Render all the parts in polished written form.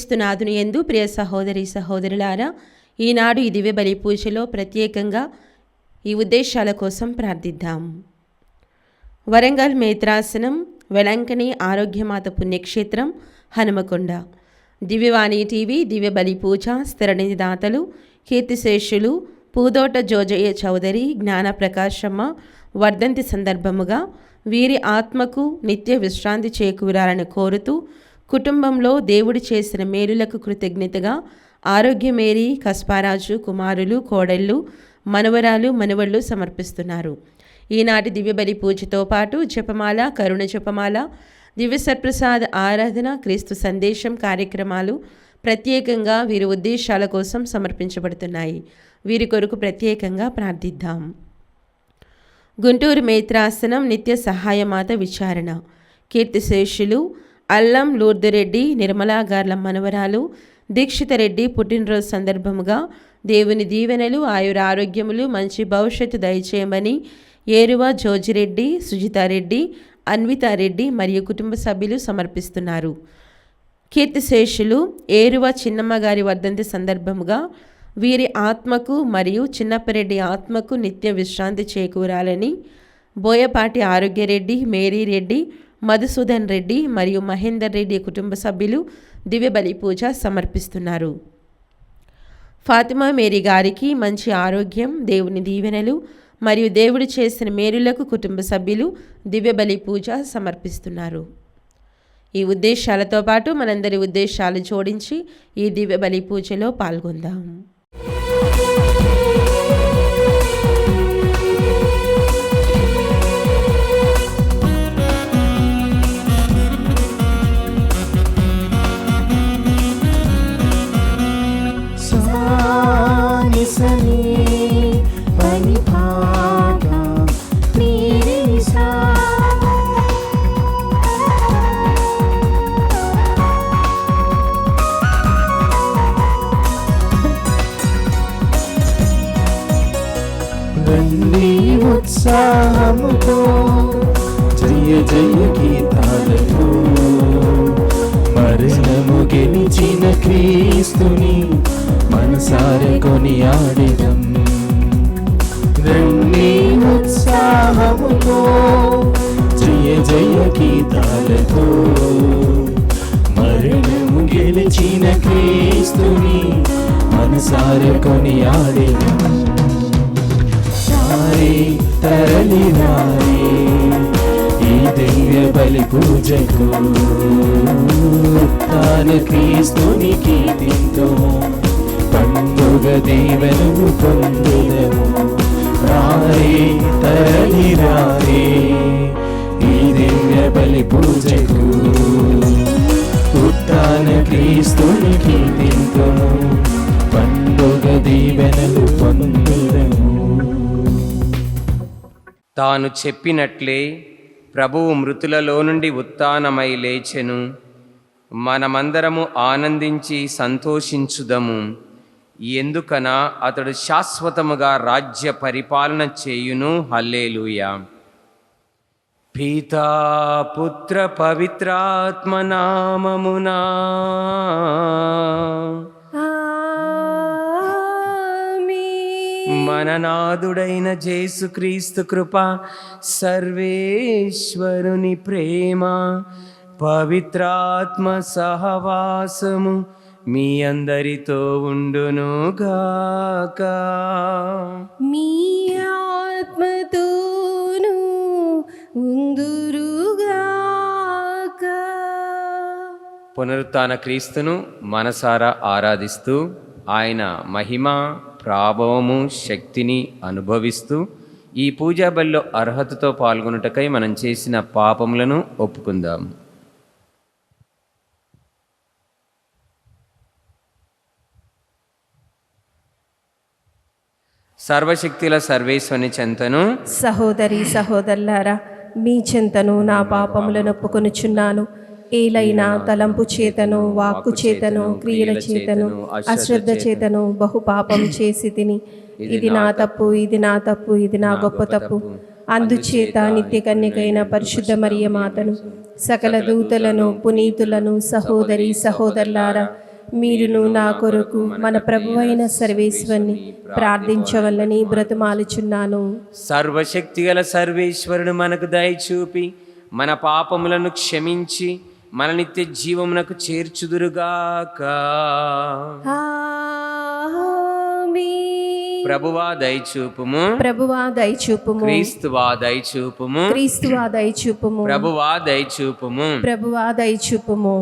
క్రీస్తునాథుని యందు ప్రియ సహోదరి సహోదరులారా, ఈనాడు ఈ దివ్య బలి పూజలో ప్రత్యేకంగా ఈ ఉద్దేశాల కోసం ప్రార్థిద్దాం. వరంగల్ మేత్రాసనం, వెలంకని ఆరోగ్యమాత పుణ్యక్షేత్రం, హనుమకొండ. దివ్యవాణి టీవీ దివ్య బలి పూజ స్థిరనిధి దాతలు కీర్తిశేషులు పూదోట జోజయ్య చౌదరి, జ్ఞాన ప్రకాశమ్మ వర్ధంతి సందర్భముగా వీరి ఆత్మకు నిత్య విశ్రాంతి చేకూరాలని కోరుతూ కుటుంబంలో దేవుడు చేసిన మేలులకు కృతజ్ఞతగా ఆరోగ్యమేరీ, కస్పారాజు కుమారులు, కోడళ్ళు, మనవరాలు, మనవళ్ళు సమర్పిస్తున్నారు. ఈనాటి దివ్యబలి పూజతో పాటు జపమాల, కరుణ జపమాల, దివ్య సత్ప్రసాద్ ఆరాధన, క్రీస్తు సందేశం కార్యక్రమాలు ప్రత్యేకంగా వీరి ఉద్దేశాల కోసం సమర్పించబడుతున్నాయి. వీరి కొరకు ప్రత్యేకంగా ప్రార్థిద్దాం. గుంటూరు మేత్రాసనం నిత్య సహాయమాత విచారణ, కీర్తిశేషులు అల్లం లూర్దిరెడ్డి నిర్మలా గార్ల మనవరాలు దీక్షిత రెడ్డి పుట్టినరోజు సందర్భముగా దేవుని దీవెనలు, ఆయురారోగ్యములు, మంచి భవిష్యత్తు దయచేయమని ఏరువ జోజిరెడ్డి, సుజితారెడ్డి, అన్వితారెడ్డి మరియు కుటుంబ సభ్యులు సమర్పిస్తున్నారు. కీర్తిశేషులు ఏరువ చిన్నమ్మ గారి వర్ధంతి సందర్భముగా వీరి ఆత్మకు మరియు చిన్నప్పరెడ్డి ఆత్మకు నిత్య విశ్రాంతి చేకూరాలని బోయపాటి ఆరోగ్యరెడ్డి, మేరీరెడ్డి, మధుసూదన్ రెడ్డి మరియు మహేందర్ రెడ్డి కుటుంబ సభ్యులు దివ్య బలి పూజ సమర్పిస్తున్నారు. ఫాతిమా మేరీ గారికి మంచి ఆరోగ్యం, దేవుని దీవెనలు మరియు దేవుడు చేసిన మేలులకు కుటుంబ సభ్యులు దివ్య బలి పూజ సమర్పిస్తున్నారు. ఈ ఉద్దేశాలతో పాటు మనందరి ఉద్దేశాలు జోడించి ఈ దివ్య బలి పూజలో పాల్గొందాం. ఉత్సాహముతో జయ జయ గీతాలతో మరణము గెలిచిన క్రీస్తుని మనసారా కొనియాడెదం. రండి ఉత్సాహముతో జయ జయ గీతాలతో మరణము గెలిచిన క్రీస్తుని మనసారా కొనియాడెదం. తరలి రారే ఈ దివ్య బలి పూజకు, తాన క్రీస్తుని కీర్తింతుము, పండుగ దీవెనలు పొందుదము. రారే తరలి రారే ఈ దివ్య బలి పూజకు, తాన క్రీస్తుని కీర్తింతుము, పండుగ దీవెనలు పొందుదము. తాను చెప్పినట్లే ప్రభువు మృతులలో నుండి ఉత్థానమై లేచెను. మనమందరము ఆనందించి సంతోషించుదము. ఎందుకనా అతడు శాశ్వతముగా రాజ్య పరిపాలన చేయును. హల్లెలూయా. పితా పుత్ర పవిత్రాత్మ నామమునా. మననాథుడైన యేసుక్రీస్తు కృప, సర్వేశ్వరుని ప్రేమ, పవిత్రాత్మ సహవాసము మీ అందరితో ఉండునుగాక. మీ ఆత్మతోను ఉందురుగాక. పునరుత్థాన క్రీస్తును మనసారా ఆరాధిస్తూ ఆయన మహిమ, ప్రాభవము, శక్తిని అనుభవిస్తూ ఈ పూజా బలిలో అర్హతతో పాల్గొనుటకై మనం చేసిన పాపములను ఒప్పుకుందాం. సర్వశక్తుల సర్వేశ్వని చెంతను, సహోదరి సహోదరులారా, మీ చెంతను నా పాపములను ఒప్పుకొనుచున్నాను. ఏలైనా తలంపు చేతను, వాక్కు చేతను, క్రియల చేతను, అశ్రద్ధ చేతను బహు పాపం చేసి తిని. ఇది నా తప్పు, ఇది నా తప్పు, ఇది నా గొప్ప తప్పు. అందుచేత నిత్య కన్యకైన పరిశుద్ధ మరియ మాతను, సకల దూతలను, పునీతులను, సహోదరి సహోదరులారా, మీరును నా కొరకు మన ప్రభువైన సర్వేశ్వరుని ప్రార్థించవల్లని బ్రతిమాలుచున్నాను. సర్వశక్తిగల సర్వేశ్వరుడు మనకు దయచూపి మన పాపములను క్షమించి మన నిత్య జీవమునకు చేర్చుదురుగాక. ఆమేన్. ప్రభువా దయచూపుము, ప్రభువా దయచూపుము, క్రీస్తువా దయచూపుము, క్రీస్తువా దయచూపుము, ప్రభువా దయచూపుము. ప్రభువా దయచూపుము.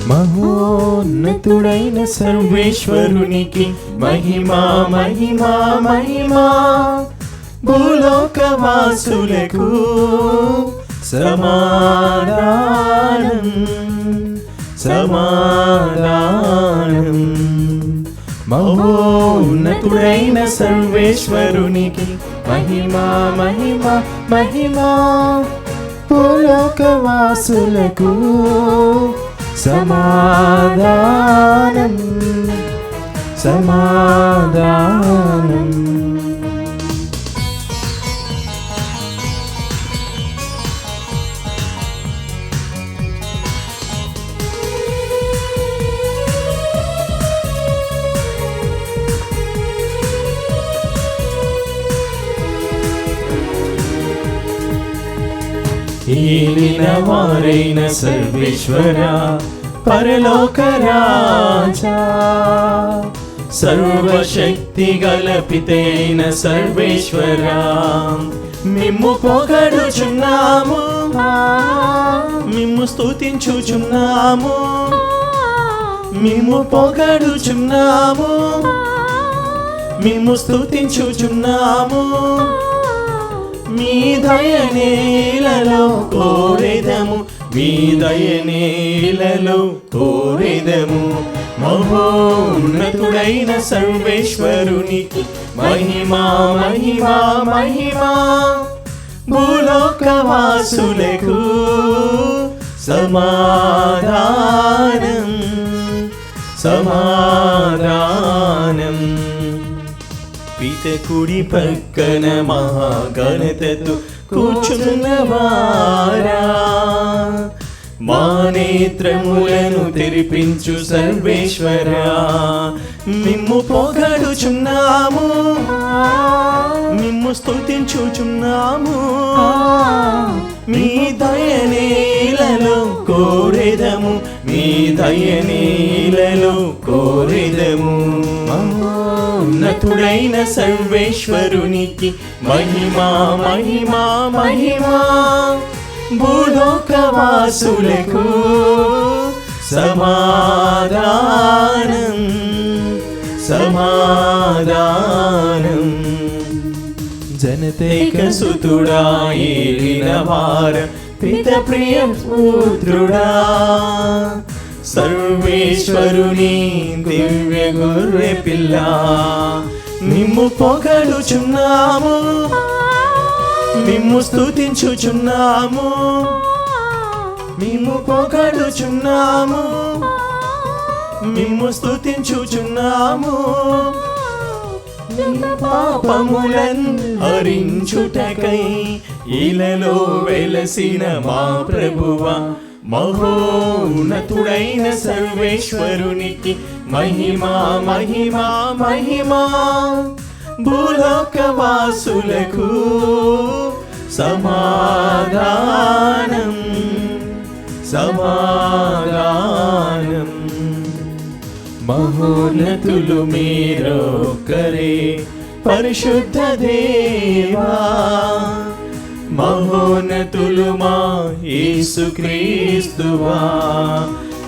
మహోన్నతుడైన సర్వేశ్వరునికి మహిమా మహిమా మహిమా. భూలోకవాసులకు సమాధానం సమాధానం. మహోన్నతుడైన సర్వేశ్వరునికి మహిమా మహిమా మహిమా. భూలోకవాసులకు సమాధానం సమాధానం. ఏలిన వారైన సర్వేశ్వర పరలోక రాజా, సర్వశక్తి గల పితైన సర్వేశ్వర, మిమ్ము పొగడుచున్నాము, మిమ్ము స్తుతించుచున్నాము, మిమ్ము పొగడుచున్నాము, మిమ్ము స్తుతించుచున్నాము. మీ దయనేలలో కోరెదము, మీ దయనేలలో కోరెదము. మహోన్నతుడైన సర్వేశ్వరునికి మహిమా మహిమా మహిమా. భూలోకవాసులకు సమాధానం సమాధానం. పిత కుడి పక్కన మహాగణతతో కూర్చున్నవారా, మా నేత్రములను తెరిపించు సర్వేశ్వరా, మిమ్ము పొగడుచున్నాము, మిమ్ము స్తుతించుచున్నాము. మీ దయనేలలో కోరెదము, మీ దయనేలలో కోరెదము. ఉన్నతుడైన సర్వేశ్వరునికి మహిమా మహిమా మహిమా. భూలోకవాసులకు సమాధానం సమాధానం. జనతైక సుతుడా ఏలిన వార పిత ప్రియ పుత్రుడా, సర్వేశ్వరుని దివ్య గొర్రె పిల్ల, మిమ్ము పొగడుచున్నాము, మిమ్ము స్తుతించుచున్నాము, మిమ్ము పొగడుచున్నాము, మిమ్ము స్తుతించుచున్నాము. పాపములను హరించుటకై ఇలలో వెలసిన మా ప్రభువా, మహోన్నతుడైన సర్వేశ్వరునికి మహిమా మహిమా మహిమా. భూలోకవాసులకు సమాధానం సమాధానం. మహోన్నతులు మీరొక్కరే పరిశుద్ధ దేవా, మహోన్నతులు మా యేసుక్రీస్తువా,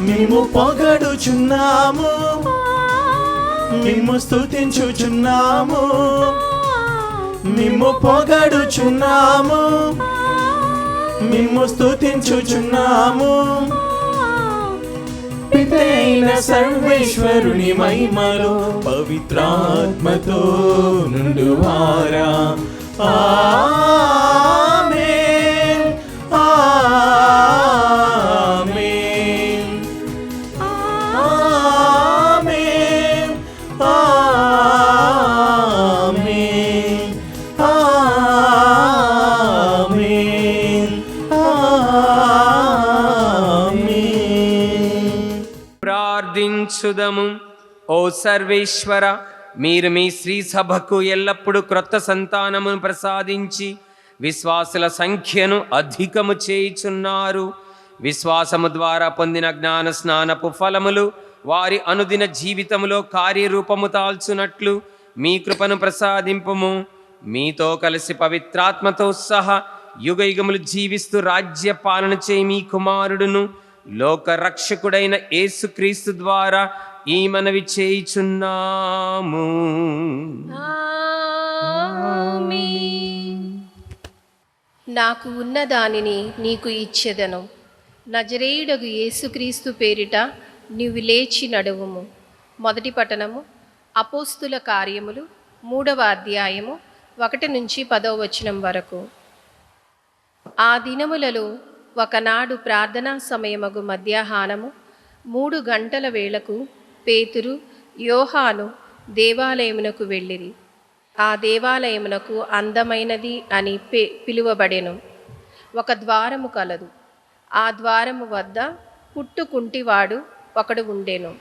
మేము పొగడుచున్నాము, మేము స్తుతించుచున్నాము, మేము పొగడుచున్నాము, మేము స్తుతించుచున్నాము. పితైన సర్వేశ్వరుని మహిమలో పవిత్రాత్మతో నుండువారా. ఆమేన్ ప్రార్థించుదము. ఓ సర్వేశ్వర, మీరు మీ శ్రీ సభకు ఎల్లప్పుడూ క్రొత్త సంతానమును ప్రసాదించి విశ్వాసుల సంఖ్యను అధికము చేయుచున్నారు. విశ్వాసము ద్వారా పొందిన జ్ఞాన స్నానపు ఫలములు వారి అనుదిన జీవితములో కార్యరూపము దాల్చునట్లు మీ కృపను ప్రసాదింపుము. మీతో కలిసి పవిత్రాత్మతో సహా యుగయుగములు జీవిస్తూ రాజ్య పాలన చేయి మీ కుమారుడును లోక రక్షకుడైన యేసుక్రీస్తు ద్వారా ఈ మనవి చేయుచున్నాము. నాకు ఉన్న దానిని నీకు ఇచ్చెదను. నజరేయుడగు యేసుక్రీస్తు పేరిట నీవు లేచి నడువుము. మొదటి పట్టణము అపోస్తుల కార్యములు 3వ అధ్యాయము 1 నుంచి 10వ వచనం వరకు. ఆ దినములలో ఒకనాడు ప్రార్థనా సమయమగు మధ్యాహ్నము 3 గంటల వేళకు పేతురు యోహాను దేవాలయమునకు వెళ్ళిరి. ఆ దేవాలయమునకు అందమైనది అని పిలువబడెను. ఒక ద్వారము కలదు. ఆ ద్వారము వద్ద పుట్టుకుంటివాడు ఒకడు ఉండెను.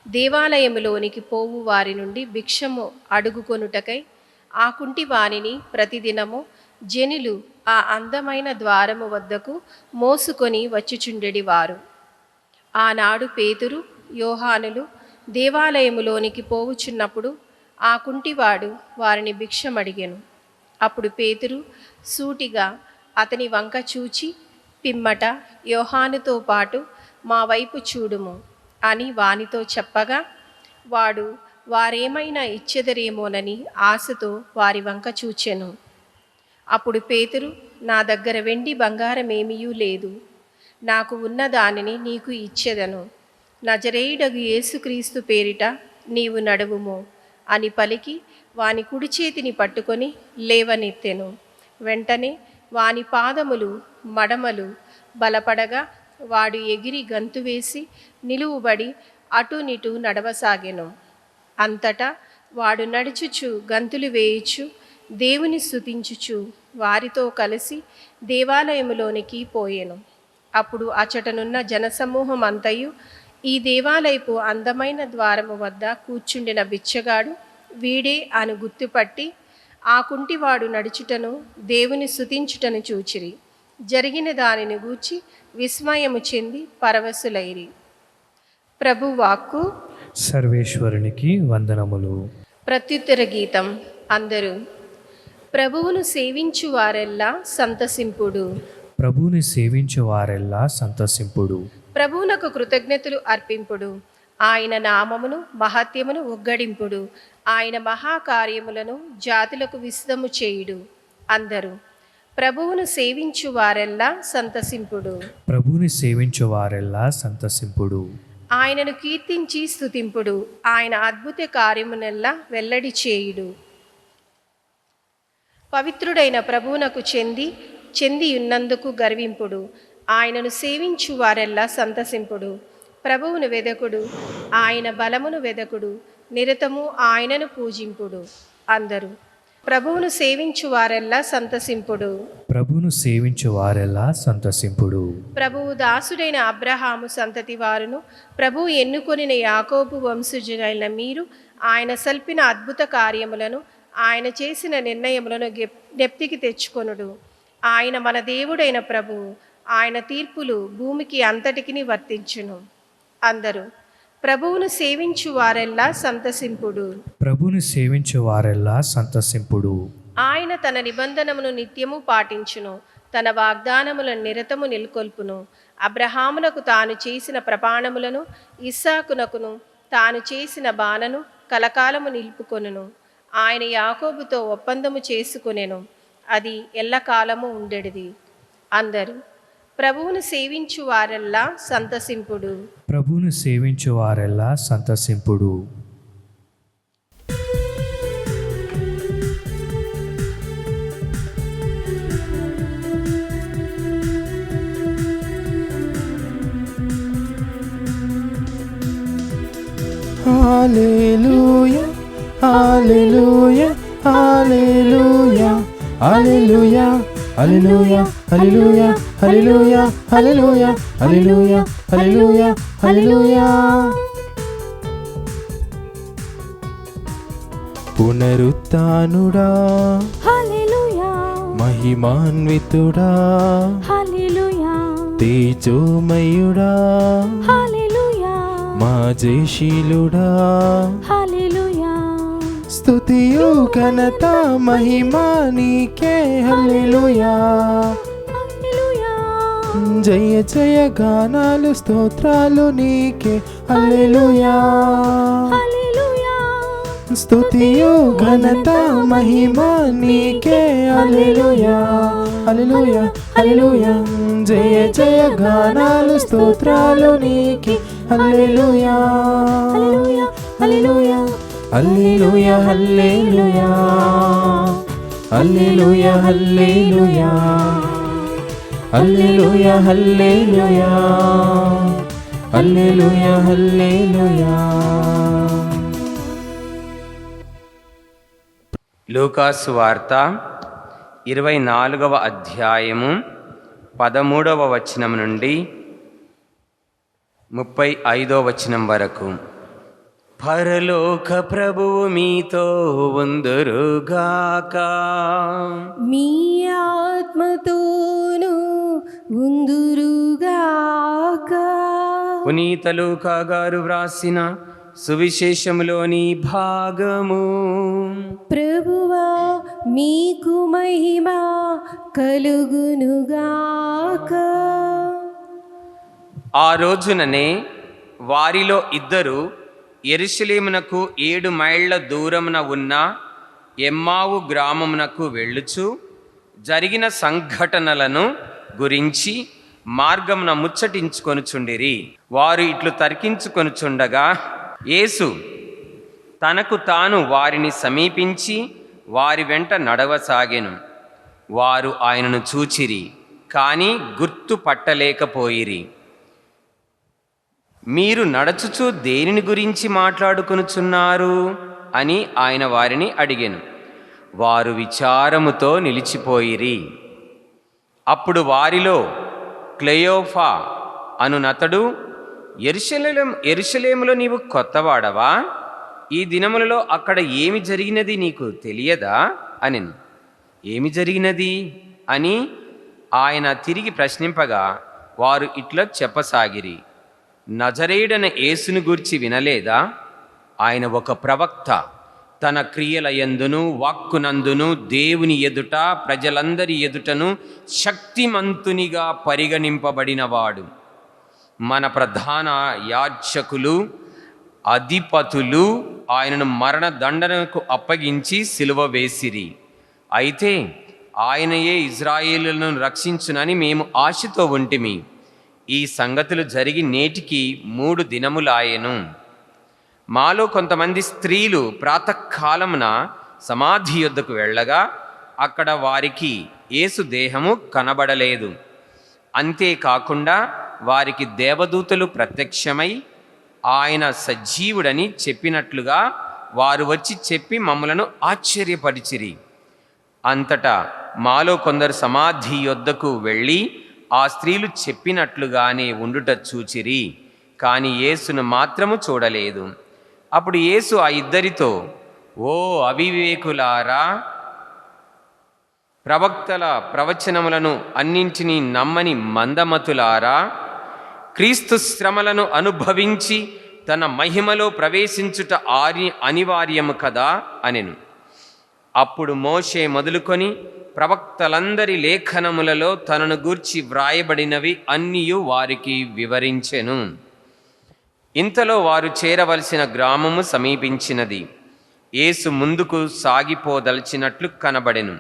దేవాలయములోనికి పోవు వారి నుండి భిక్షము అడుగుకొనుటకై ఆ కుంటి వానిని ప్రతిదినము జనులు ఆ అందమైన ద్వారము వద్దకు మోసుకొని వచ్చుచుండెడివారు. ఆనాడు పేతురు యోహానులు దేవాలయములోనికి పోవుచున్నప్పుడు ఆ కుంటివాడు వారిని భిక్షమడిగెను. అప్పుడు పేతురు సూటిగా అతని వంక చూచి, పిమ్మట యోహానుతో పాటు మా వైపు చూడుము అని వానితో చెప్పగా, వాడు వారేమైనా ఇచ్చెదరేమోనని ఆశతో వారి వంక చూచెను. అప్పుడు పేతురు, నా దగ్గర వెండి బంగారమేమీయూ లేదు. నాకు ఉన్న దానిని నీకు ఇచ్చెదను. నజరేయుడగు యేసుక్రీస్తు పేరిట నీవు నడువుము అని పలికి వాని కుడి చేతిని పట్టుకొని లేవనెత్తెను. వెంటనే వాని పాదములు మడమలు బలపడగా వాడు ఎగిరి గంతు వేసి నిలువుబడి అటునిటు నడవసాగెను. అంతటా వాడు నడుచుచు గంతులు వేయుచు దేవుని స్తుతించుచు వారితో కలిసి దేవాలయములోనికి పోయెను. అప్పుడు అచటనున్న జనసమూహం అంతయు ఈ దేవాలయపు అందమైన ద్వారము వద్ద కూర్చుండిన బిచ్చగాడు వీడే అని గుర్తుపట్టి ఆ కుంటివాడు నడుచుటను దేవుని స్తుతించుటను చూచిరి. జరిగిన దానిని గూర్చి విస్మయము చెంది పరవశులైరి. ప్రభు వాక్కు. సర్వేశ్వరునికి వందనములు. ప్రత్యుత్తర గీతం. అందరూ ప్రభువును సేవించు వారెల్లా సంతసింపుడు. ప్రభువుని సేవించు వారెల్లా సంతసింపుడు. ప్రభువునకు కృతజ్ఞతలు అర్పింపుడు. ఆయన నామమును మహత్యమును ఉగ్గడింపుడు. ఆయన మహాకార్యములను జాతులకు విశదము చేయుడు. అందరూ ప్రభువును సేవించు వారెల్లా సంతసింపుడు. ప్రభువుని సేవించు వారెల్లా సంతసింపుడు. ఆయనను కీర్తించి స్తుతింపుడు. ఆయన అద్భుత కార్యమునెల్లా వెల్లడి చేయుడు. పవిత్రుడైన ప్రభువునకు చెంది ఉన్నందుకు గర్వింపుడు. ఆయనను సేవించు వారెల్లా సంతసింపుడు. ప్రభువును వెదకుడు. ఆయన బలమును వెదకుడు. నిరతము ఆయనను పూజింపుడు. అందరూ ప్రభువును సేవించు వారెల్లా సంతసింపుడు. ప్రభువును సేవించు వారెల్లా సంతసింపుడు. ప్రభువు దాసుడైన అబ్రహాము సంతతి వారును ప్రభువు ఎన్నుకొనిన యాకోబు వంశజులైన మీరు ఆయన సల్పిన అద్భుత కార్యములను ఆయన చేసిన నిర్ణయములను జ్ఞప్తికి తెచ్చుకొనుడు. ఆయన మన దేవుడైన ప్రభువు. ఆయన తీర్పులు భూమికి అంతటికి వర్తించును. అందరూ ప్రభువును సేవించు వారెల్లా సంతసింపుడు. ప్రభువును సేవించు వారెల్లా సంతసింపుడు. ఆయన తన నిబంధనమును నిత్యము పాటించును. తన వాగ్దానములను నిరతము నెలకొల్పును. అబ్రహామునకు తాను చేసిన ప్రమాణములను ఇస్సాకునకును తాను చేసిన బాణను కలకాలము నిలుపుకొనును. ఆయన యాకోబుతో ఒప్పందము చేసుకొనెను. అది ఎల్లకాలము ఉండెడిది. అందరూ ప్రభువును సేవించు వారెల్లా సంతసింపుడు. ప్రభువును సేవించు వారెల్లా సంతసింపుడు. హల్లెలూయా హల్లెలూయా హల్లెలూయా హల్లెలూయా హల్లెలూయా హల్లెలూయా హల్లెలూయా హల్లెలూయా హల్లెలూయా హల్లెలూయా హల్లెలూయా. పునరుత్థానుడా హల్లెలూయా మహిమాన్వితుడా హల్లెలూయా తేజోమయుడా హల్లెలూయా మా జయశీలుడా హల్లెలూయా స్తుతియు ఘనత మహిమా నీకే హల్లెలూయా. హల్లెలూయా జయ జయ గానాలు స్తోత్రాలు నీకే హల్లెలూయా. హల్లెలూయా స్తుతియు ఘనత మహిమా నీకే హల్లెలూయా హల్లెలూయా హల్లెలూయా. జయ జయ గానాలు స్తోత్రాలు నీకే హల్లెలూయా హల్లెలూయా హల్లెలూయా హల్లెలూయా హల్లెలూయా హల్లెలూయా హల్లెలూయా హల్లెలూయా హల్లెలూయా హల్లెలూయా. లూకాసు వార్త 24వ అధ్యాయము 13వ వచనం నుండి 35వ వచనం వరకు. పరలోక ప్రభువు మీతో ఉందురుగాక. మీ ఆత్మతోను ఉందురుగాక. పునీత లూకా గారు వ్రాసిన సువిశేషములోని భాగము. ప్రభువా మీకు మహిమ కలుగునుగాక. ఆ రోజుననే వారిలో ఇద్దరు యెరూషలేమునకు 7 మైళ్ళ దూరమున ఉన్న ఎమ్మావు గ్రామమునకు వెళ్ళుచు జరిగిన సంఘటనలను గురించి మార్గమున ముచ్చటించుకొనుచుండిరి. వారు ఇట్లు తర్కించుకొనుచుండగా యేసు తనకు తాను వారిని సమీపించి వారి వెంట నడవసాగెను. వారు ఆయనను చూచిరి, కానీ గుర్తుపట్టలేకపోయిరి. మీరు నడచుచు దేనిని గురించి మాట్లాడుకొనుచున్నారు అని ఆయన వారిని అడిగెను. వారు విచారముతో నిలిచిపోయిరి. అప్పుడు వారిలో క్లెయోఫా అనునతడు, యెరూషలేములో నీవు కొత్తవాడవా? ఈ దినములలో అక్కడ ఏమి జరిగినది నీకు తెలియదా అనెను. ఏమి జరిగినది అని ఆయన తిరిగి ప్రశ్నింపగా వారు ఇట్లా చెప్పసాగిరి. నజరేయుడైన యేసును గూర్చి వినలేదా? ఆయన ఒక ప్రవక్త. తన క్రియల యందును వాక్కునందును దేవుని ఎదుట ప్రజలందరి ఎదుటను శక్తిమంతునిగా పరిగణింపబడినవాడు. మన ప్రధాన యాజకులు అధిపతులు ఆయనను మరణదండనకు అప్పగించి సిలువ వేసిరి. అయితే ఆయనయే ఇజ్రాయేలులను రక్షించునని మేము ఆశతో ఉంటిమి. ఈ సంగతులు జరిగి నేటికి 3 దినములాయెను. మాలో కొంతమంది స్త్రీలు ప్రాతకాలమున సమాధి యొద్దకు వెళ్ళగా అక్కడ వారికి యేసు దేహము కనబడలేదు. అంతేకాకుండా వారికి దేవదూతలు ప్రత్యక్షమై ఆయన సజీవుడని చెప్పినట్లుగా వారు వచ్చి చెప్పి మమ్మలను ఆశ్చర్యపరిచిరి. అంతటా మాలో కొందరు సమాధి యొద్దకు వెళ్ళి ఆ స్త్రీలు చెప్పినట్లుగానే ఉండుట చూచిరి, కానీ యేసును మాత్రము చూడలేదు. అప్పుడు యేసు ఆ ఇద్దరితో, ఓ అవివేకులారా, ప్రవక్తల ప్రవచనములను అన్నింటినీ నమ్మని మందమతులారా, క్రీస్తు శ్రమలను అనుభవించి తన మహిమలో ప్రవేశించుట అనివార్యము కదా అనెను. అప్పుడు మోషే మొదలుకొని ప్రవక్తలందరి లేఖనములలో తనను గూర్చి వ్రాయబడినవి అన్నియు వారికి వివరించెను. ఇంతలో వారు చేరవలసిన గ్రామము సమీపించినది. యేసు ముందుకు సాగిపోదలిచినట్లు కనబడెను.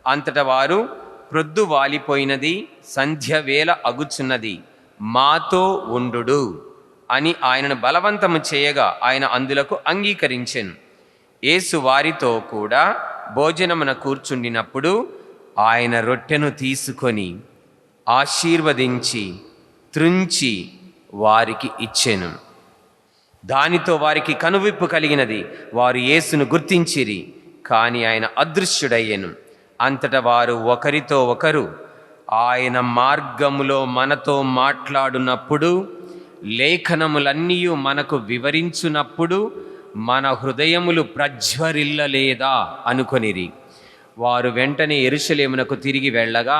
అంతటా వారు, ప్రొద్దు వాలిపోయినది, సంధ్యవేళ అగుచున్నది, మాతో ఉండుడు అని ఆయనను బలవంతము చేయగా ఆయన అందులకు అంగీకరించెను. యేసు వారితో కూడా భోజనమున కూర్చుండినప్పుడు ఆయన రొట్టెను తీసుకొని ఆశీర్వదించి త్రుంచి వారికి ఇచ్చెను. దానితో వారికి కనువిప్పు కలిగినది. వారు యేసును గుర్తించిరి, కానీ ఆయన అదృశ్యుడయ్యెను. అంతటా వారు ఒకరితో ఒకరు, ఆయన మార్గములో మనతో మాట్లాడునప్పుడు, లేఖనములన్నీ మనకు వివరించునప్పుడు మన హృదయములు ప్రజ్వరిల్లలేదా అనుకొనిరి. వారు వెంటనే యెరూషలేమునకు తిరిగి వెళ్ళగా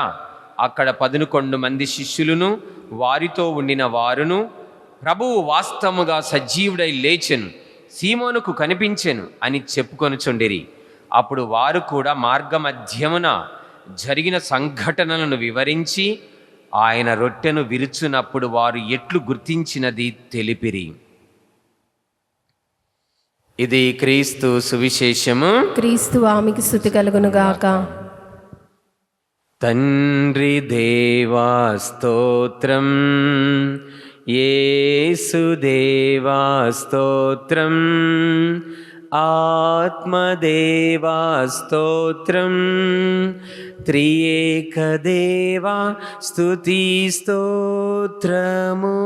అక్కడ 11 మంది శిష్యులను వారితో ఉండిన వారును, ప్రభువు వాస్తవముగా సజీవుడై లేచెను, సీమోనుకు కనిపించెను అని చెప్పుకొనుచుండిరి. అప్పుడు వారు కూడా మార్గమధ్యమున జరిగిన సంఘటనలను వివరించి ఆయన రొట్టెను విరుచునప్పుడు వారు ఎట్లు గుర్తించినది తెలిపిరి. ఇది క్రీస్తు సువిశేషము. క్రీస్తు ఆమెకి స్తుతి కలుగునుగాక. తండ్రి దేవా స్తోత్రం, యేసు దేవా స్తోత్రం, ఆత్మదేవా స్తోత్రం, త్రియేక దేవా స్తుతి స్తోత్రము.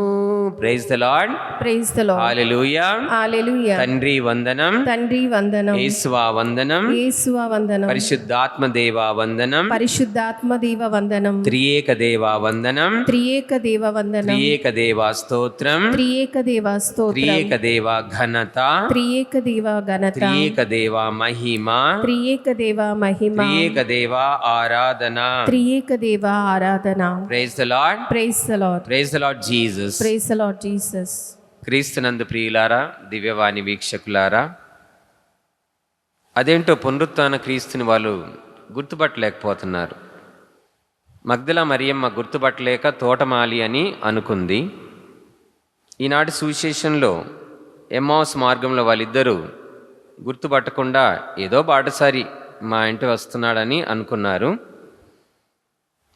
Praise the lord. Praise the Lord. హల్లెలూయా. హల్లెలూయా. తండ్రి వందనం, తండ్రి వందనం, యేసువా వందనం, యేసువా వందనం, పరిశుద్ధాత్మ దేవా వందనం, పరిశుద్ధాత్మ దేవ వందనం, త్రియేక దేవా వందనం, త్రియేక దేవ వందనం, త్రియేక దేవా స్తోత్రం, త్రియేక దేవ స్తోత్రం, త్రియేక దేవా ఘనత, త్రియేక దేవ ఘనత, త్రియేక దేవా మహిమ, త్రియేక దేవ మహిమ, త్రియేక దేవా ఆరాధన. త్రియేక దేవ ఆరాధన. Praise the lord. Praise the lord. Praise the lord Jesus. Praise the lord Jesus. క్రీస్తునందు ప్రియులారా, దివ్యవాణి వీక్షకులారా, అదేంటో పునరుత్థాన క్రీస్తుని వాళ్ళు గుర్తుపట్టలేకపోతున్నారు. మగ్దల మరియమ్మ గుర్తుపట్టలేక తోటమాలి అని అనుకుంది. ఈనాటి సువిశేషంలో ఎమ్మాస్ మార్గంలో వాళ్ళిద్దరూ గుర్తుపట్టకుండా ఏదో బాటసారి మా ఇంటి వస్తున్నాడని అనుకున్నారు.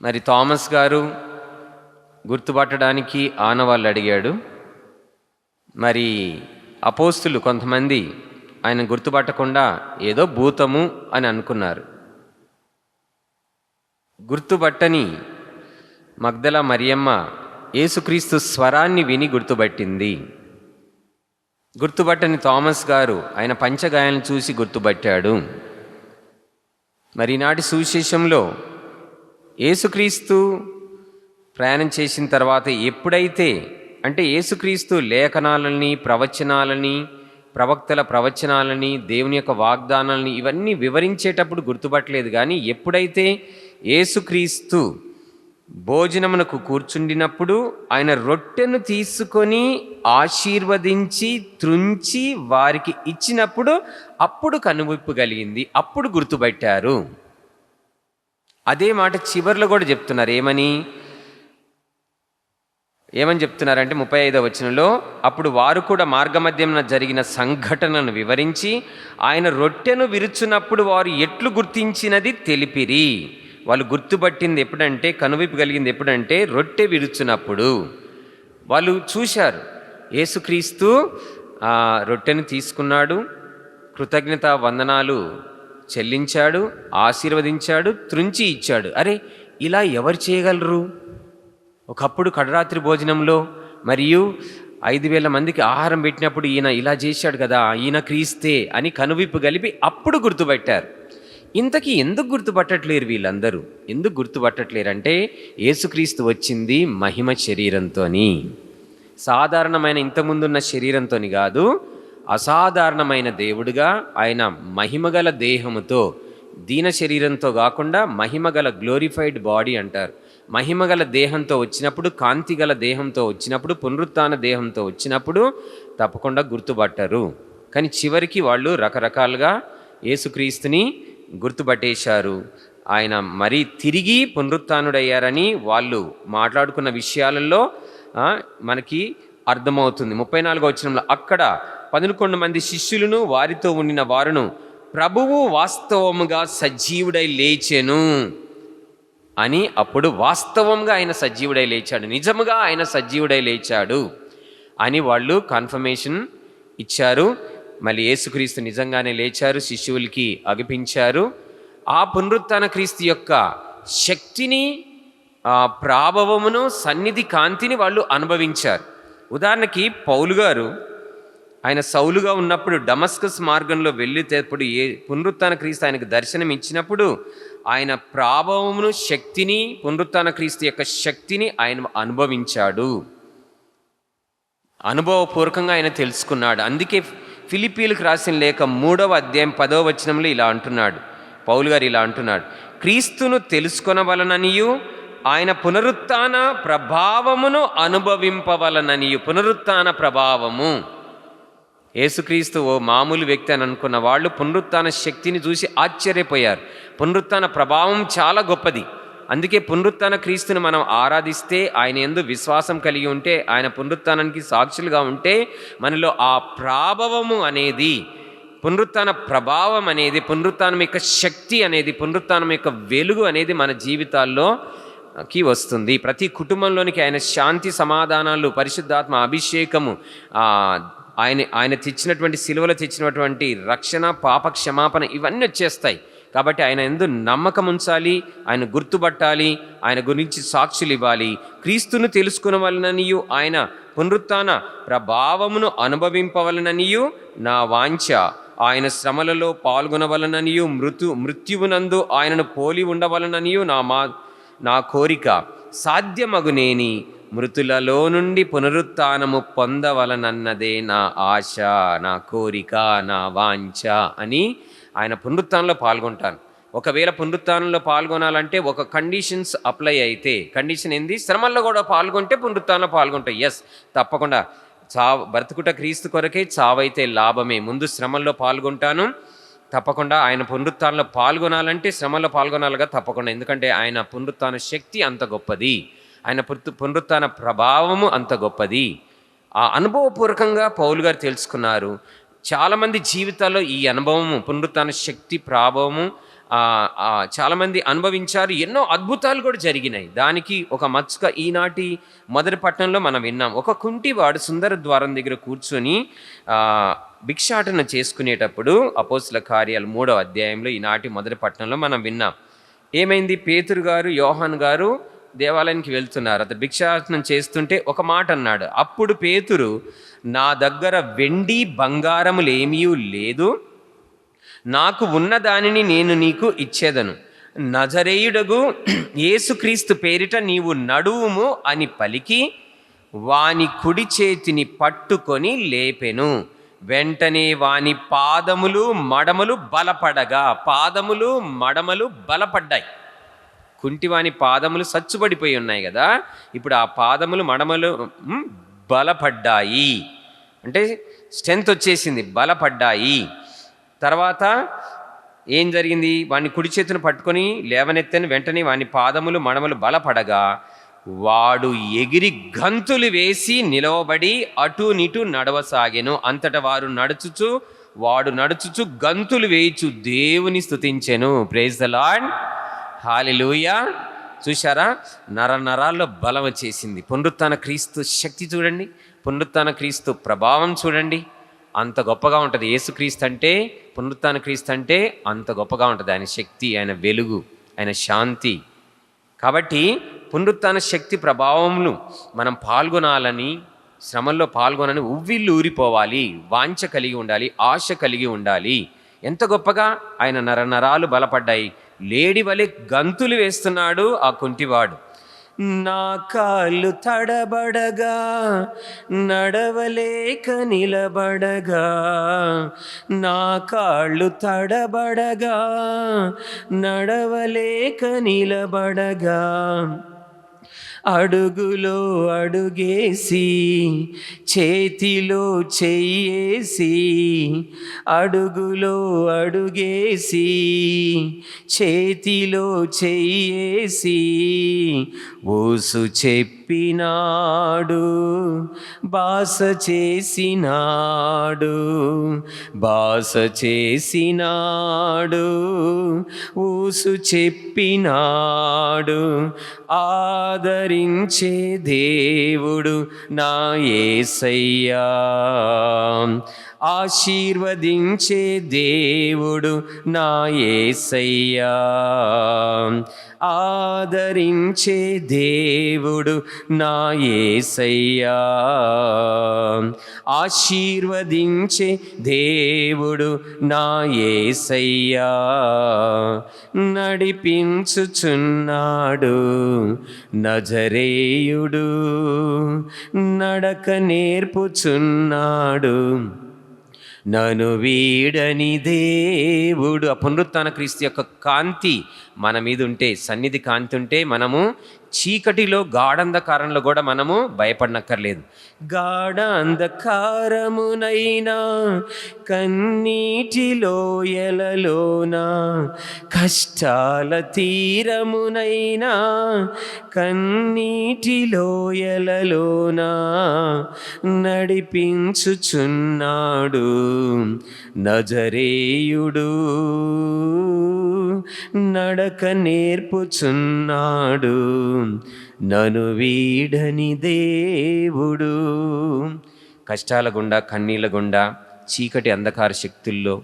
మరి థామస్ గారు గుర్తుపట్టడానికి ఆనవాళ్ళు అడిగాడు. మరి అపోస్తులు కొంతమంది ఆయన గుర్తుపట్టకుండా ఏదో భూతము అని అనుకున్నారు. గుర్తుపట్టని మగ్దల మరియమ్మ యేసుక్రీస్తు స్వరాన్ని విని గుర్తుపట్టింది. గుర్తుపట్టని థామస్ గారు ఆయన పంచగాయాలను చూసి గుర్తుపట్టాడు. మరి ఈనాటి సువిశేషంలో యేసుక్రీస్తు ప్రయాణం చేసిన తర్వాత ఎప్పుడైతే అంటే యేసుక్రీస్తు లేఖనాలని, ప్రవచనాలని, ప్రవక్తల ప్రవచనాలని, దేవుని యొక్క వాగ్దానాలని ఇవన్నీ వివరించేటప్పుడు గుర్తుపట్టలేదు. కానీ ఎప్పుడైతే యేసుక్రీస్తు భోజనమునకు కూర్చుండినప్పుడు ఆయన రొట్టెను తీసుకొని ఆశీర్వదించి త్రుంచి వారికి ఇచ్చినప్పుడు అప్పుడు కనువిప్పు కలిగింది, అప్పుడు గుర్తుపట్టారు. అదే మాట చివర్లో కూడా చెప్తున్నారు. ఏమని చెప్తున్నారంటే 35వ వచనంలో, అప్పుడు వారు కూడా మార్గమధ్యమున జరిగిన సంఘటనను వివరించి ఆయన రొట్టెను విరుచున్నప్పుడు వారు ఎట్లు గుర్తించినది తెలిపిరి. వాళ్ళు గుర్తుపట్టింది ఎప్పుడంటే, కనువిప్పు కలిగింది ఎప్పుడంటే రొట్టె విరుచున్నప్పుడు. వాళ్ళు చూశారు యేసుక్రీస్తు రొట్టెను తీసుకున్నాడు, కృతజ్ఞత వందనాలు చెల్లించాడు, ఆశీర్వదించాడు, త్రుంచి ఇచ్చాడు. అరే, ఇలా ఎవరు చేయగలరు? ఒకప్పుడు కడరాత్రి భోజనంలో మరియు 5,000 మందికి ఆహారం పెట్టినప్పుడు ఈయన ఇలా చేశాడు కదా, ఈయన క్రీస్తే అని కనువిప్పు కలిపి అప్పుడు గుర్తుపట్టారు. ఇంతకీ ఎందుకు గుర్తుపట్టట్లేరు వీళ్ళందరూ? ఎందుకు గుర్తుపట్టట్లేరు అంటే, యేసుక్రీస్తు వచ్చింది మహిమ శరీరంతోని, సాధారణమైన ఇంతకుముందున్న శరీరంతోని కాదు, అసాధారణమైన దేవుడుగా ఆయన మహిమగల దేహముతో, దీన శరీరంతో కాకుండా మహిమగల గ్లోరిఫైడ్ బాడీ అంటారు. మహిమగల దేహంతో వచ్చినప్పుడు, కాంతిగల దేహంతో వచ్చినప్పుడు, పునరుత్థాన దేహంతో వచ్చినప్పుడు తప్పకుండా గుర్తుపట్టరు. కానీ చివరికి వాళ్ళు రకరకాలుగా యేసుక్రీస్తుని గుర్తుపట్టేశారు. ఆయన మరీ తిరిగి పునరుత్థానుడయ్యారని వాళ్ళు మాట్లాడుకున్న విషయాలలో మనకి అర్థమవుతుంది. 34వ వచనంలో, అక్కడ 11 మంది శిష్యులను వారితో ఉండిన వారును, ప్రభువు వాస్తవముగా సజీవుడై లేచెను అని, అప్పుడు వాస్తవంగా ఆయన సజీవుడై లేచాడు, నిజముగా ఆయన సజీవుడై లేచాడు అని వాళ్ళు కన్ఫర్మేషన్ ఇచ్చారు. మళ్ళీ యేసుక్రీస్తు నిజంగానే లేచారు, శిష్యువులకి అగిపించారు. ఆ పునరుత్థాన క్రీస్తు యొక్క శక్తిని, ప్రాభవమును, సన్నిధి కాంతిని వాళ్ళు అనుభవించారు. ఉదాహరణకి పౌలు గారు ఆయన సౌలుగా ఉన్నప్పుడు డమస్కస్ మార్గంలో వెళ్ళేటప్పుడు పునరుత్థాన క్రీస్తు ఆయనకు దర్శనం ఇచ్చినప్పుడు ఆయన ప్రాభవమును, శక్తిని, పునరుత్థాన క్రీస్తు యొక్క శక్తిని ఆయన అనుభవించాడు. అనుభవపూర్వకంగా ఆయన తెలుసుకున్నాడు. అందుకే ఫిలిప్పీలకు రాసిన లేఖ 3వ అధ్యాయం 10వ వచనంలో ఇలా అంటున్నాడు, పౌలు గారు ఇలా అంటున్నాడు, క్రీస్తును తెలుసుకొనవలననియు ఆయన పునరుత్థాన ప్రభావమును అనుభవింపవలననియు. పునరుత్థాన ప్రభావము, యేసుక్రీస్తు ఓ మామూలు వ్యక్తి అని అనుకున్న వాళ్ళు పునరుత్థాన శక్తిని చూసి ఆశ్చర్యపోయారు. పునరుత్థాన ప్రభావం చాలా గొప్పది. అందుకే పునరుత్థాన క్రీస్తుని మనం ఆరాధిస్తే, ఆయన యందు విశ్వాసం కలిగి ఉంటే, ఆయన పునరుత్థానానికి సాక్షులుగా ఉంటే మనలో ఆ ప్రాభవము అనేది, పునరుత్థాన ప్రభావం అనేది, పునరుత్థానం యొక్క శక్తి అనేది, పునరుత్థానం యొక్క వెలుగు అనేది మన జీవితాల్లోకి వస్తుంది. ప్రతి కుటుంబంలోనికి ఆయన శాంతి సమాధానాలు, పరిశుద్ధాత్మ అభిషేకము, ఆయన తెచ్చినటువంటి సిలువలో తెచ్చినటువంటి రక్షణ, పాప క్షమాపణ ఇవన్నీ వచ్చేస్తాయి. కాబట్టి ఆయన యందు నమ్మకం ఉంచాలి, ఆయన గుర్తుపట్టాలి, ఆయన గురించి సాక్షులు ఇవ్వాలి. క్రీస్తును తెలుసుకునవలననియు ఆయన పునరుత్థాన ప్రభావమును అనుభవింపవలననియు నా వాంఛ. ఆయన శ్రమలలో పాల్గొనవలననియు మృత్యువునందు ఆయనను పోలి ఉండవలననియు నా కోరిక. సాధ్యమగునేని మృతులలో నుండి పునరుత్థానము పొందవలనన్నదే నా ఆశ, నా కోరిక, నా వాంఛ అని ఆయన పునరుత్థానంలో పాల్గొంటాను. ఒకవేళ పునరుత్థానంలో పాల్గొనాలంటే ఒక కండిషన్స్ అప్లై అయితే, కండిషన్ ఏంది? శ్రమల్లో కూడా పాల్గొంటే పునరుత్థానంలో పాల్గొంటాయి. ఎస్, తప్పకుండా. బ్రతుకుట క్రీస్తు కొరకే, చావైతే లాభమే. ముందు శ్రమల్లో పాల్గొంటాను, తప్పకుండా. ఆయన పునరుత్థానంలో పాల్గొనాలంటే శ్రమల్లో పాల్గొనాలిగా తప్పకుండా. ఎందుకంటే ఆయన పునరుత్థాన శక్తి అంత గొప్పది, ఆయన పునరుత్థాన ప్రభావము అంత గొప్పది. ఆ అనుభవపూర్వకంగా పౌలు గారు తెలుసుకున్నారు. చాలామంది జీవితాల్లో ఈ అనుభవము, పునరుత్థాన శక్తి ప్రభావము చాలామంది అనుభవించారు. ఎన్నో అద్భుతాలు కూడా జరిగినాయి. దానికి ఒక మచ్చుక ఈనాటి మొదటి పట్టణంలో మనం విన్నాం. ఒక కుంటివాడు సుందర ద్వారం దగ్గర కూర్చొని భిక్షాటన చేసుకునేటప్పుడు అపోస్తుల కార్యాలు 3వ అధ్యాయంలో ఈనాటి మొదటి పట్టణంలో మనం విన్నాం. ఏమైంది? పేతురు గారు, యోహాను గారు దేవాలయానికి వెళ్తున్నారు. అతను భిక్షాటనం చేస్తుంటే ఒక మాట అన్నాడు. అప్పుడు పేతురు, నా దగ్గర వెండి బంగారములేమీ లేదు, నాకు ఉన్న దానిని నేను నీకు ఇచ్చేదను. నజరేయుడగు యేసుక్రీస్తు పేరిట నీవు నడువుము అని పలికి వాని కుడి చేతిని పట్టుకొని లేపెను. వెంటనే వాని పాదములు మడమలు బలపడ్డాయి. కుంటివాని పాదములు సచ్చుబడిపోయి ఉన్నాయి కదా, ఇప్పుడు ఆ పాదములు మడమలు బలపడ్డాయి. అంటే స్ట్రెంత్ వచ్చేసింది, బలపడ్డాయి. తర్వాత ఏం జరిగింది? వాడిని కుడి చేతును పట్టుకొని లేవనెత్తని. వెంటనే వాని పాదములు మడమలు బలపడగా వాడు ఎగిరి గంతులు వేసి నిలవబడి అటు నడవసాగెను. అంతటా వాడు నడుచుచు గంతులు వేయిచు దేవుని స్తుతించెను. ప్రైజ్ ద లార్డ్, హల్లెలూయా. చూశారా? నరాల్లో బలం వచ్చేసింది. పునరుత్థాన క్రీస్తు శక్తి చూడండి, పునరుత్థాన క్రీస్తు ప్రభావం చూడండి, అంత గొప్పగా ఉంటుంది. యేసుక్రీస్తు అంటే, పునరుత్థాన క్రీస్తు అంటే అంత గొప్పగా ఉంటుంది. ఆయన శక్తి, ఆయన వెలుగు, ఆయన శాంతి. కాబట్టి పునరుత్థాన శక్తి ప్రభావములు మనం పాల్గొనాలని, శ్రమల్లో పాల్గొనని ఉవ్విళ్ళు ఊరిపోవాలి, వాంఛ కలిగి ఉండాలి, ఆశ కలిగి ఉండాలి. ఎంత గొప్పగా ఆయన నరాలు బలపడ్డాయి. లేడి వలె గంతులు వేస్తున్నాడు ఆ కుంటివాడు. నా కాళ్ళు తడబడగా నడవలేక నిలబడగా, నా కాళ్ళు తడబడగా నడవలేక నిలబడగా, అడుగులో అడుగేసి చేతిలో చెయ్యేసి, అడుగులో అడుగేసి చేతిలో చెయ్యేసి ఊసు చెప్పినాడు, బాస చేసినాడు, ఊసు చెప్పినాడు. ఆదరించే దేవుడు నా యేసయ్యా, ఆశీర్వదించే దేవుడు నా యేసయ్యా, ఆదరించే దేవుడు నా యేసయ్యా, ఆశీర్వదించే దేవుడు నా యేసయ్యా, నడిపించుచున్నాడు నజరేయుడు, నడక నేర్పుచున్నాడు నన్ను వీడని దేవుడు. ఆ పునరుత్థాన క్రీస్తు యొక్క కాంతి మన మీద ఉంటే, సన్నిధి కాంతి ఉంటే మనము చీకటిలో గాఢంధకారంలో కూడా మనము భయపడనక్కర్లేదు. గాఢ అంధకారమునైనా కన్నీటిలో ఎలలోనా, కష్టాల తీరమునైనా కన్నీటిలో ఎలలోనా నడిపించుచున్నాడు నజరేయుడు, నడక నేర్పుచున్నాడు నన్ను వీడని దేవుడు. కష్టాల గుండా, కన్నీళ్ళ గుండా, చీకటి అంధకార శక్తుల్లో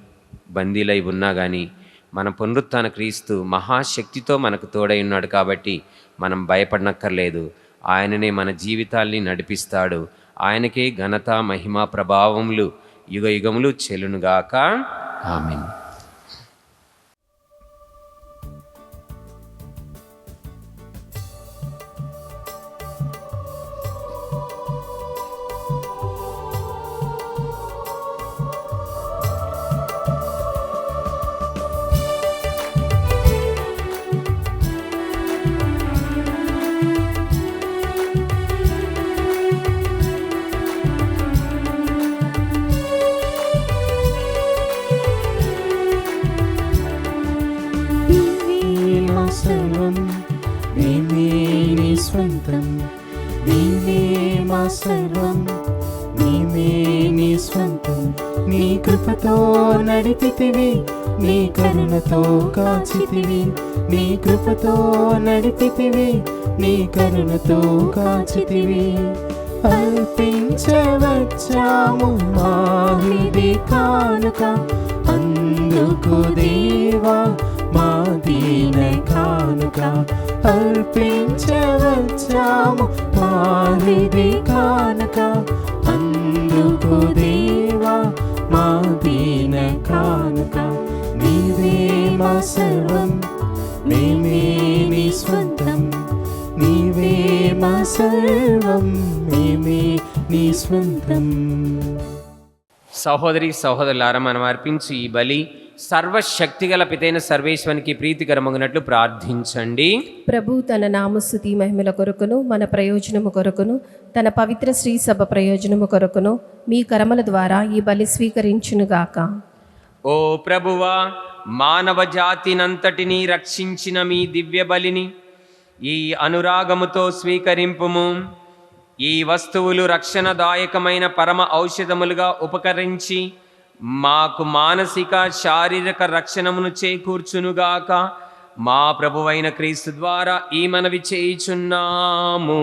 బందీలై ఉన్నా కానీ మన పునరుత్థాన క్రీస్తు మహాశక్తితో మనకు తోడై ఉన్నాడు కాబట్టి మనం భయపడనక్కర్లేదు. ఆయననే మన జీవితాల్ని నడిపిస్తాడు. ఆయనకే ఘనత, మహిమ, ప్రభావములు యుగ యుగములు చెల్లునుగాక. ఆమేన్. సర్వం నీవే, నీ స్వంతం నీవే, మా సర్వం నీవే, నీ స్వంతం. నీ కృపతో నడిపితివి, నీ కరుణతో కాచితివి, నీ కృపతో నడిపితివి, నీ కరుణతో కాచితివి. అర్పించవచ్చాము మా హృది కానుక, అందుకు దేవా మా దీన కానుక. అర్పించవచ్చాము మా హృది కానుక, అందుకు దేవా మా దీన కానుక. నీవే మా సర్వం, నీవే నీ స్వంతం, నీవే మా సర్వం, నీవే నీ స్వంతం. సహోదరి సహోదరులారా, మనం అర్పించి ఈ బలి సర్వశక్తిగల పితైన సర్వేశ్వరునికి ప్రీతికరమగినట్లు ప్రార్థించండి. ప్రభు తన నామస్తుతి మహిమల కొరకును, మన ప్రయోజనము కొరకును, తన పవిత్ర శ్రీ సభ ప్రయోజనము కొరకును మీ కర్మల ద్వారా ఈ బలి స్వీకరించునుగాక. ఓ ప్రభువా, మానవ జాతినంతటినీ రక్షించిన మీ దివ్య బలిని ఈ అనురాగముతో స్వీకరింపుము. ఈ వస్తువులు రక్షణదాయకమైన పరమ ఔషధములుగా ఉపకరించి మాకు మానసిక, శారీరక రక్షణమును చేకూర్చునుగాక. మా ప్రభువైన క్రీస్తు ద్వారా ఈ మనవి చేయుచున్నాము.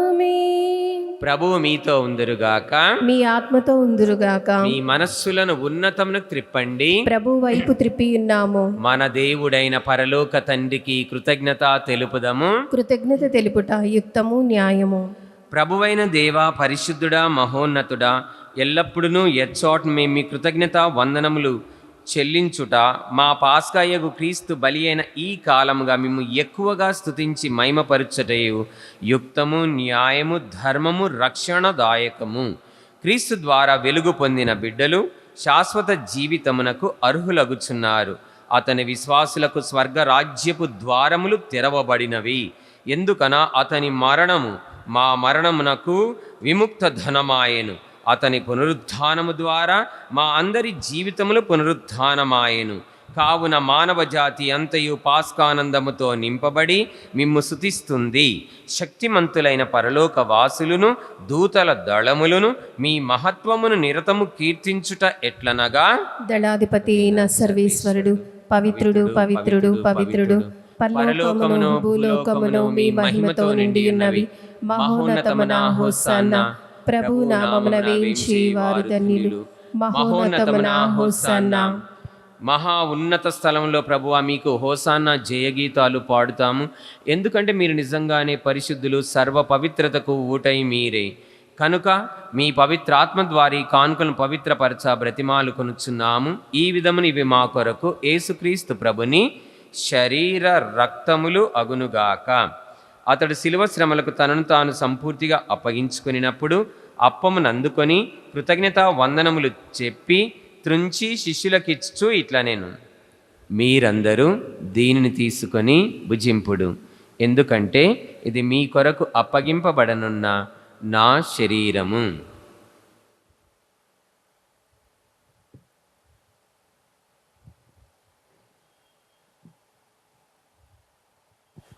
ఆమేన్. ప్రభువు మీతో ఉందురుగాక, మీ ఆత్మతో ఉందురుగాక. మీ మనస్సులను ఉన్నతమునకు త్రిప్పండి. ప్రభు వైపు త్రిప్పి ఉన్నాము. మన దేవుడైన పరలోక తండ్రికి కృతజ్ఞత తెలుపుదము. కృతజ్ఞత తెలుపుట యుక్తము, న్యాయము. ప్రభువైన దేవా, పరిశుద్ధుడా, మహోన్నతుడా, ఎల్లప్పుడూ ఎచ్చోట మేము మీ కృతజ్ఞత వందనములు చెల్లించుట మా పాస్కాయగు క్రీస్తు బలి అయిన ఈ కాలముగా మేము ఎక్కువగా స్తుతించి మహిమపరచుటయు యుక్తము, న్యాయము, ధర్మము, రక్షణదాయకము. క్రీస్తు ద్వారా వెలుగు పొందిన బిడ్డలు శాశ్వత జీవితమునకు అర్హులగుచున్నారు. అతని విశ్వాసులకు స్వర్గరాజ్యపు ద్వారములు తెరవబడినవి. ఎందుకనా అతని మరణము మా మరణమునకు విముక్త ధనమాయెను. అతని పునరుద్ధానము ద్వారా మా అందరి జీవితములు పునరుద్ధానమాయెను. కావున మానవ జాతి అంతయు పాస్కానందముతో నింపబడి మిమ్ము స్తుతిస్తుంది. శక్తిమంతులైన పరలోక వాసులను, దూతల దళములను మీ మహత్వమును నిరతము కీర్తించుట ఎట్లనగా, దళాధిపతి అయిన సర్వేశ్వరుడు పవిత్రుడు, పవిత్రుడు, పవిత్రుడు, పరలోకమును భూలోకమును మీ మహిమతో నిండి ఉన్నవి. మహోన్నతమున హోసన్న. ప్రభు నామమున వేయించి వారు ధన్యులు. మహోన్నతమున హోసన్నా. మహా ఉన్నత స్థలంలో ప్రభువా మీకు హోసాన్నా జయగీతాలు పాడుతాము. ఎందుకంటే మీరు నిజంగానే పరిశుద్ధులు, సర్వ పవిత్రతకు ఊటై మీరే. కనుక మీ పవిత్రాత్మ ద్వారా ఈ కానుకలను పవిత్రపరచ బ్రతిమాలు కొనుచున్నాము. ఈ విధమున ఇవి మా కొరకు యేసుక్రీస్తు ప్రభుని శరీర రక్తములు అగునుగాక. అతడు శిలువ శ్రమలకు తనను తాను సంపూర్తిగా అప్పగించుకునినప్పుడు అప్పమును అందుకొని కృతజ్ఞతా వందనములు చెప్పి త్రుంచి శిష్యులకిచ్చు ఇట్లా నేను, మీరందరూ దీనిని తీసుకొని భుజింపుడు, ఎందుకంటే ఇది మీ కొరకు అప్పగింపబడనున్న నా శరీరము.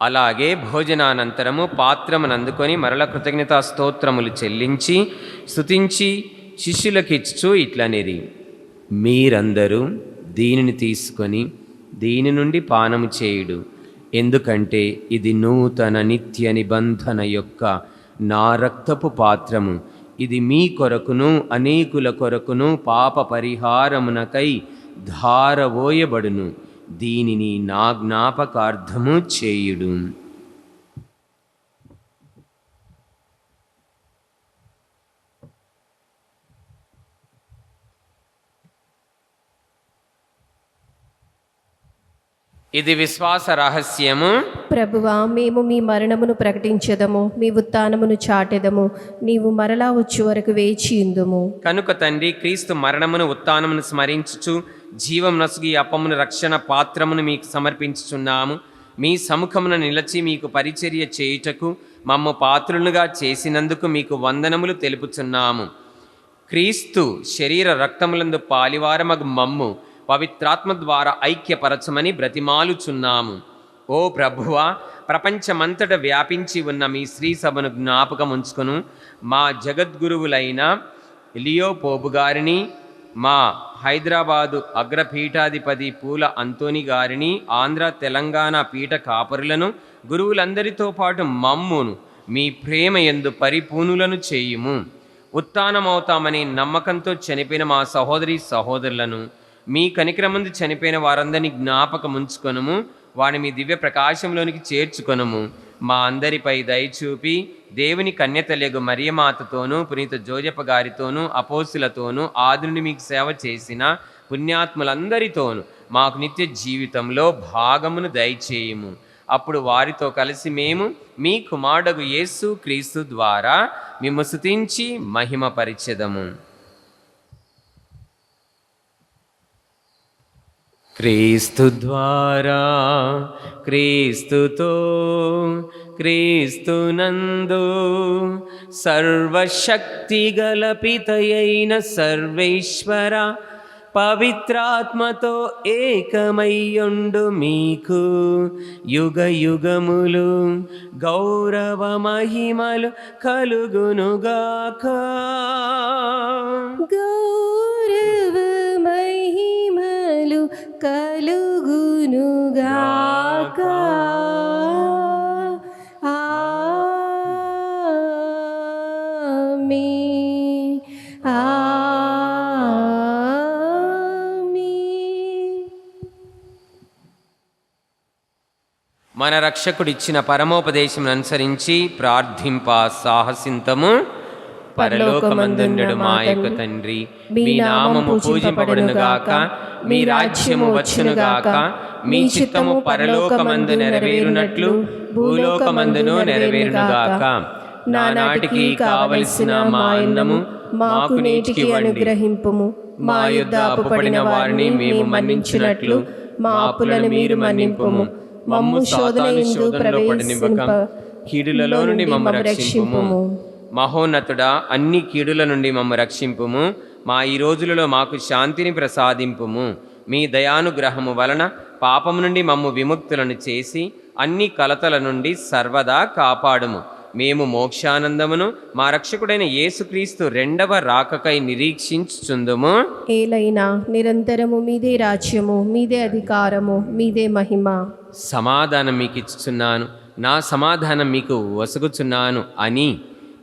అలాగే భోజనానంతరము పాత్రమును అందుకొని మరల కృతజ్ఞతా స్తోత్రములు చెల్లించి స్తుతించి శిష్యులకిచ్చు ఇట్లనేది, మీరందరూ దీనిని తీసుకొని దీని నుండి పానము చేయుడు, ఎందుకంటే ఇది నూతన నిత్య నిబంధన యొక్క నా రక్తపు పాత్రము. ఇది మీ కొరకును అనేకుల కొరకును పాప పరిహారమునకై ధారవోయబడును. దీనిని నా జ్ఞాపకార్థము చేయుడు. ఇది విశ్వాస రహస్యము. ప్రభువా, మేము మీ మరణమును ప్రకటించెదము, మీ ఉత్థానమును చాటెదము. నీవు మరలా వచ్చు వరకు వేచి ఉందుము. కనుక తండ్రి, క్రీస్తు మరణమును ఉత్థానమును స్మరించుచు జీవం నసుగి అప్పమును రక్షణ పాత్రమును మీకు సమర్పించుచున్నాము. మీ సముఖమున నిలచి మీకు పరిచర్య చేయుటకు మమ్ము పాత్రులుగా చేసినందుకు మీకు వందనములు తెలుపుచున్నాము. క్రీస్తు శరీర రక్తములందు పాలివారమగు మమ్ము పవిత్రాత్మ ద్వారా ఐక్యపరచమని బ్రతిమాలుచున్నాము. ఓ ప్రభువా, ప్రపంచమంతట వ్యాపించి ఉన్న మీ శ్రీ సభను జ్ఞాపకం ఉంచుకును. మా జగద్గురువులైన లియోపోబు గారిని, మా హైదరాబాదు అగ్రపీఠాధిపతి పూల అంతోని గారిని, ఆంధ్ర తెలంగాణ పీఠ కాపరులను, గురువులందరితో పాటు మమ్మును మీ ప్రేమ యందు పరిపూర్ణులను చేయుము. ఉత్థానమవుతామని నమ్మకంతో చనిపోయిన మా సహోదరి సహోదరులను, మీ కనికరమందు చనిపోయిన వారందరినీ జ్ఞాపకం ఉంచుకొనుము. వారిని మీ దివ్య ప్రకాశంలోనికి చేర్చుకొనుము. మా అందరిపై దయచూపి దేవుని కన్యతలెగు మరియమాతతోనూ పునీత జోజప్ప గారితోనూ అపోస్తులతోనూ ఆది నుండి మీకు సేవ చేసిన పుణ్యాత్ములందరితోనూ మాకు నిత్య జీవితంలో భాగమును దయచేయుము. అప్పుడు వారితో కలిసి మేము మీ కుమారుడగు యేసు క్రీస్తు ద్వారా మిమ్ము స్తుతించి మహిమపరిచెదము. క్రీస్తు ద్వారా, క్రీస్తుతో, క్రీస్తునందు సర్వశక్తిగల పితయైన సర్వేశ్వర పవిత్రాత్మతో ఏకమయ్యుండు మీకు యుగ యుగములు గౌరవ మహిమలు కలుగునుగాక. గౌరవ మహిమలు కలుగునుగాక. ఆమేన్. మన రక్షకుడిచ్చిన పరమోపదేశం అనుసరించి ప్రార్థింప సాహసింతము. పరలోకమందుండు మా యొక్క తండ్రి, మీ నామము పూజింపబడునుగాక, మీ రాజ్యము వచ్చునుగాక, మీ చిత్తము పరలోకమందు నెరవేరునట్లు భూలోకమందును నెరవేరునుగాక. నానాటికి కావలసిన మా అన్నము మాకు నేటికి అనుగ్రహింపుము. మా యుద్ధ అప్పుపడిన వారిని మేము మన్నించినట్లు మా అప్పులను మీరు మన్నింపుము. మమ్ము శోధనయందు ప్రవేశింప కీడులలో నుండి మమ్ము రక్షింపుము. మహోన్నతుడా, అన్ని కీడుల నుండి మమ్ము రక్షింపుము. మా ఈ రోజులలో మాకు శాంతిని ప్రసాదింపుము. మీ దయానుగ్రహము వలన పాపము నుండి మమ్ము విముక్తులను చేసి అన్ని కలతల నుండి సర్వదా కాపాడుము. మేము మోక్షానందమును మా రక్షకుడైన యేసుక్రీస్తు రెండవ రాకకై నిరీక్షించుచుందుము. ఏలైనా నిరంతరము మీదే రాజ్యము, మీదే అధికారము, మీదే మహిమ. సమాధానం మీకు ఇచ్చుచున్నాను, నా సమాధానం మీకు వసుగుచున్నాను అని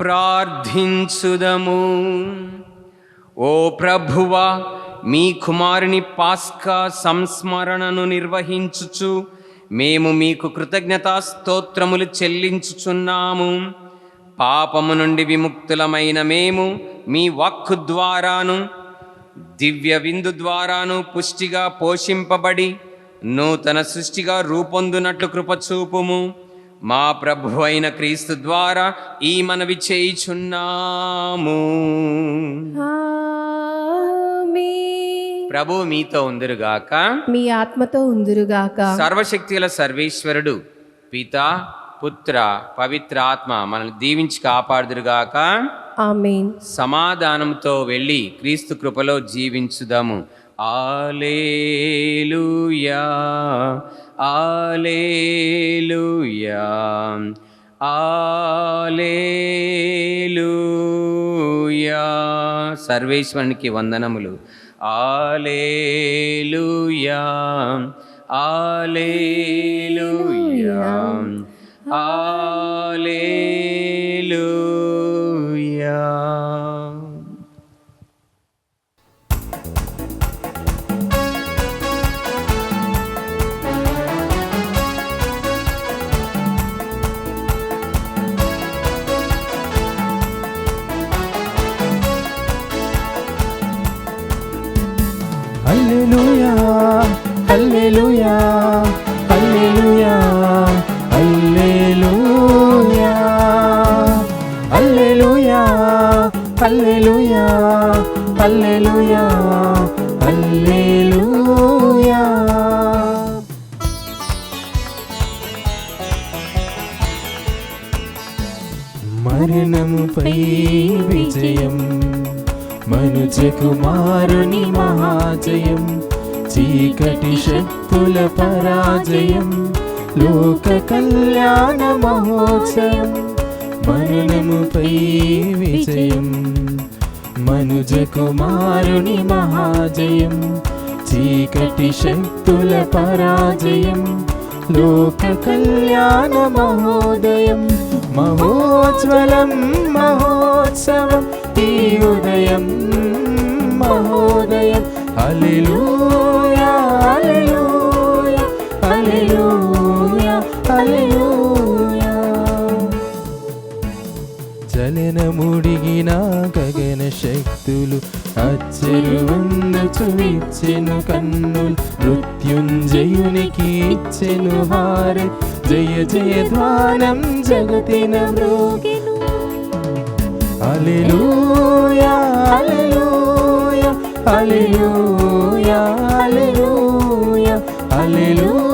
ప్రార్థించుదము. ఓ ప్రభువా, మీ కుమారుని పాస్కా సంస్మరణను నిర్వహించుచు మేము మీకు కృతజ్ఞతాస్తోత్రములు చెల్లించుచున్నాము. పాపము నుండి విముక్తులమైన మేము మీ వాక్కు ద్వారాను దివ్య విందు ద్వారాను పుష్టిగా పోషింపబడి నూతన సృష్టిగా రూపొందునట్లు కృపచూపుము. మా ప్రభు అయిన క్రీస్తు ద్వారా ఈ మనవి చేయుచున్నాము. ఆమేన్. ప్రభు మీతో ఉందురుగాక. మీ ఆత్మతో ఉందురుగాక. సర్వశక్తిగల సర్వేశ్వరుడు పితా, పుత్ర, పవిత్ర ఆత్మ మనల్ని దీవించి కాపాడుదురుగాక. ఆమేన్. సమాధానంతో వెళ్ళి క్రీస్తు కృపలో జీవించుదాము. ఆలేలుయా, ఆలేలుయా, ఆలేలుయా. సర్వేశ్వరునికి వందనములు. ఆలేలుయా, ఆలేలుయా, ఆలేలుయా. హల్లెలూయా, హల్లెలూయా, హల్లెలూయా, హల్లెలూయా, హల్లెలూయా, హల్లెలూయా, హల్లెలూయా, హల్లెలూయా. మరణముపై విజయం, మనుజ కుమారుని మహాజయం, చీకటి శక్తుల పరాజయం, లోక కళ్యాణ మహోత్సవం. మరణముపై విజయం, మనుజ కుమారుని మహాజయం, చీకటి శక్తుల పరాజయం, లోక కళ్యాణ మహోదయం. మహోజ్వలం మహోత్సవం ఈ ఉదయం, మహోదయం. హల్లెలూయా, హల్లెలూయా, హల్లెలూయా, హల్లెలూయా. చలనముడిగిన గగన శక్తులు అచ్చెరువెందుచు ఇచ్చెను కన్నులు, మృత్యుంజయునికి ఇచ్చెను హారతి, జయ జయ ధ్వానం జగతిన మ్రోగెను. హల్లెలూయా, హల్లెలూయా, హల్లెలూయా, హల్లెలూయా, హల్లెలూయా.